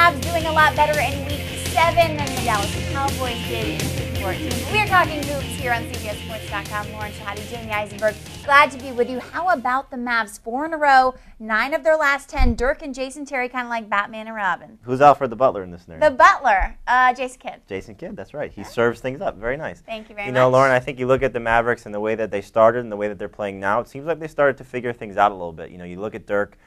Mavs doing a lot better in Week 7 than the Dallas Cowboys did in Week 14. We're talking hoops here on CBSSports.com. Lauren Shehadi, Jamey Eisenberg, glad to be with you. How about the Mavs? 4 in a row, 9 of their last 10. Dirk and Jason Terry, kind of like Batman and Robin. Who's Alfred the Butler in this scenario? The Butler, Jason Kidd. Jason Kidd, that's right. He serves things up. Very nice. Thank you very much. You know, Lauren, I think you look at the Mavericks and the way that they started and the way that they're playing now, it seems like they started to figure things out a little bit. You know, you look at Dirk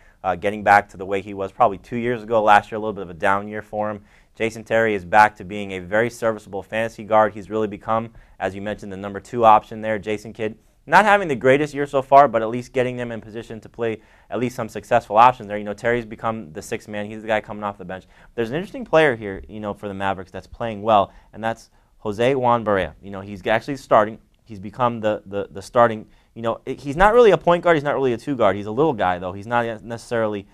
getting back to the way he was probably 2 years ago. Last year, a little bit of a down year for him. Jason Terry is back to being a very serviceable fantasy guard. He's really become, as you mentioned, the number 2 option there. Jason Kidd, not having the greatest year so far, but at least getting them in position to play at least some successful options there. You know, Terry's become the 6th man. He's the guy coming off the bench. There's an interesting player here, you know, for the Mavericks that's playing well, and that's Jose Juan Barea. You know, he's actually starting. He's become the starting. You know, he's not really a point guard. He's not really a 2 guard. He's a little guy, though. He's not necessarily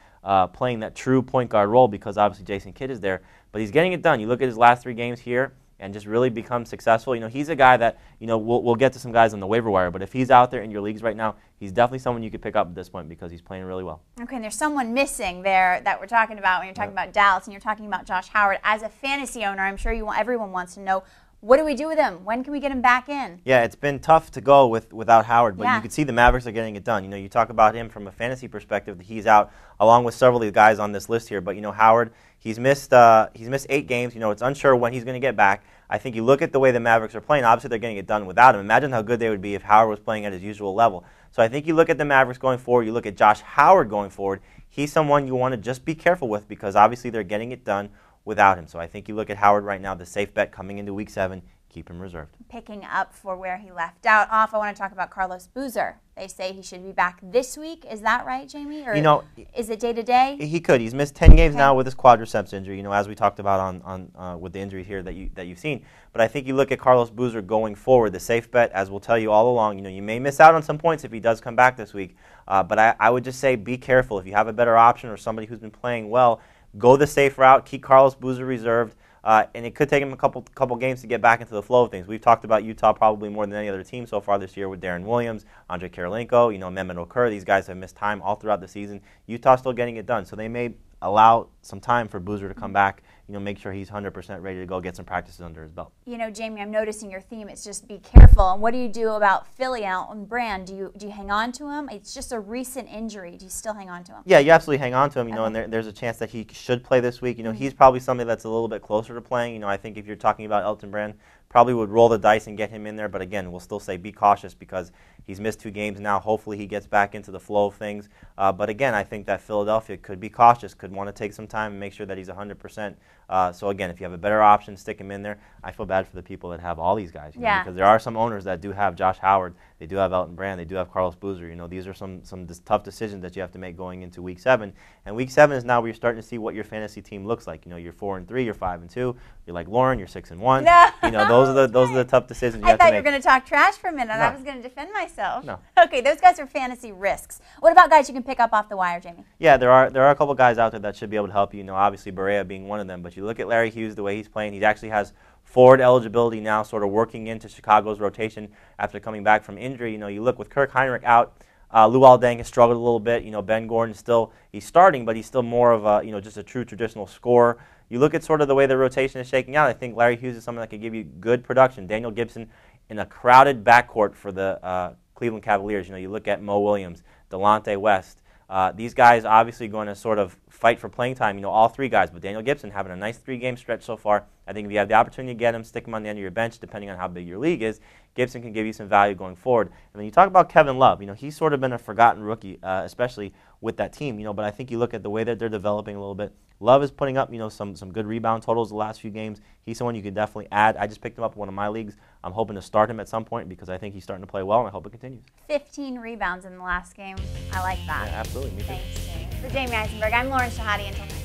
playing that true point guard role because obviously Jason Kidd is there. But he's getting it done. You look at his last 3 games here and just really become successful. You know, he's a guy that, you know, we'll get to some guys on the waiver wire, but if he's out there in your leagues right now, he's definitely someone you could pick up at this point because he's playing really well. Okay, and there's someone missing there that we're talking about when you're talking about Dallas and you're talking about Josh Howard. As a fantasy owner, I'm sure everyone wants to know, what do we do with him? When can we get him back in? Yeah, it's been tough to go without Howard, but you can see the Mavericks are getting it done. You know, you talk about him from a fantasy perspective, he's out along with several of the guys on this list here. But, you know, Howard, he's missed 8 games. You know, it's unsure when he's going to get back. I think you look at the way the Mavericks are playing, obviously they're getting it done without him. Imagine how good they would be if Howard was playing at his usual level. So I think you look at the Mavericks going forward, you look at Josh Howard going forward, he's someone you want to just be careful with because obviously they're getting it done without him. So I think you look at Howard right now, the safe bet coming into Week 7, keep him reserved. Picking up for where he left out off, I want to talk about Carlos Boozer. They say he should be back this week. Is that right, Jamey? Or, you know, is it day to day? He could. He's missed 10 games now with his quadriceps injury. You know, as we talked about on with the injury here that you've seen. But I think you look at Carlos Boozer going forward. The safe bet, as we'll tell you all along, you know, you may miss out on some points if he does come back this week. But I would just say be careful. If you have a better option or somebody who's been playing well, go the safe route. Keep Carlos Boozer reserved. And it could take him a couple games to get back into the flow of things. We've talked about Utah probably more than any other team so far this year with Darren Williams, Andre Karolinko, you know, Mehmet Okur. These guys have missed time all throughout the season. Utah's still getting it done, so they may allow some time for Boozer to come back, you know, make sure he's 100% ready to go, get some practices under his belt. You know, Jamey, I'm noticing your theme. It's just be careful. And what do you do about Philly Elton Brand? Do you hang on to him? It's just a recent injury. Do you still hang on to him? Yeah, you absolutely hang on to him, you know, and there's a chance that he should play this week. You know, he's probably somebody that's a little bit closer to playing. You know, I think if you're talking about Elton Brand, probably would roll the dice and get him in there. But again, we'll still say be cautious because he's missed 2 games now. Hopefully he gets back into the flow of things. But again, I think that Philadelphia could be cautious, could want to take some time and make sure that he's 100%. So again, if you have a better option, stick him in there. I feel bad for the people that have all these guys, you know, because there are some owners that do have Josh Howard, they do have Elton Brand, they do have Carlos Boozer. You know, these are some tough decisions that you have to make going into Week 7. And Week 7 is now where you're starting to see what your fantasy team looks like. You know, you're 4-3, you're 5-2. You're like Lauren, you're 6-1. No. You know, those are the tough decisions you have to make. I thought you were going to talk trash for a minute. No. I was going to defend myself. No. Okay, those guys are fantasy risks. What about guys you can pick up off the wire, Jamey? Yeah, there are a couple guys out there that should be able to help you. You know, obviously Barea being one of them. But you look at Larry Hughes, the way he's playing, he actually has forward eligibility now, sort of working into Chicago's rotation after coming back from injury. You know, you look with Kirk Heinrich out, Luol Deng has struggled a little bit. You know, Ben Gordon he's starting, but he's still more of a, you know, just a true traditional scorer. You look at sort of the way the rotation is shaking out. I think Larry Hughes is someone that can give you good production. Daniel Gibson in a crowded backcourt for the Cleveland Cavaliers. You know, you look at Mo Williams, Delonte West. These guys obviously going to sort of fight for playing time, you know, all 3 guys. But Daniel Gibson having a nice 3-game stretch so far. I think if you have the opportunity to get him, stick him on the end of your bench, depending on how big your league is, Gibson can give you some value going forward. And then you talk about Kevin Love. You know, he's sort of been a forgotten rookie, especially with that team. You know, but I think you look at the way that they're developing a little bit. Love is putting up, you know, some good rebound totals the last few games. He's someone you could definitely add. I just picked him up in one of my leagues. I'm hoping to start him at some point because I think he's starting to play well, and I hope it continues. 15 rebounds in the last game. I like that. Yeah, absolutely. Me too. Thanks, Jamey. For Jamey Eisenberg, I'm Lauren Shehadi. Until next time.